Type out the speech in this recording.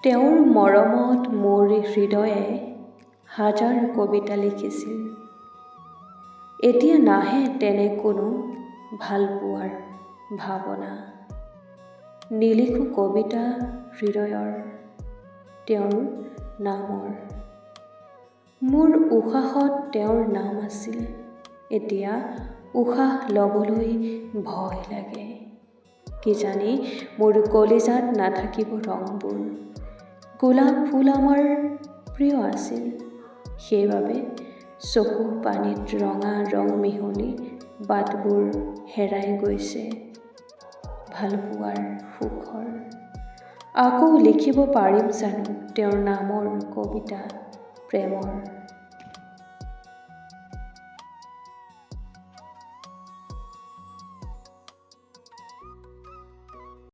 তেওঁৰ মৰমত মোৰ হৃদয়ে হাজাৰ কবিতা লিখিছিল। এতিয়া নাহে তেনে কোনো ভাল পোৱাৰ ভাৱনা। নিলিখো কবিতা হৃদয়ৰ তেওঁৰ নামৰ। মোৰ উশাহত তেওঁৰ নাম আছিল, এতিয়া উশাহ ল'বলৈ ভয় লাগে। কিজানি মোৰ কলিজাত নাথাকিব ৰংবোৰ। গোলাপ ফুল আমাৰ প্ৰিয় আছিল, সেইবাবে চকু পানীত ৰঙা ৰং মিহলি বাটবোৰ হেৰাই গৈছে ভালপোৱাৰ সুখৰ। আকৌ লিখিব পাৰিম জানো তেওঁৰ নামৰ কবিতা প্ৰেমৰ।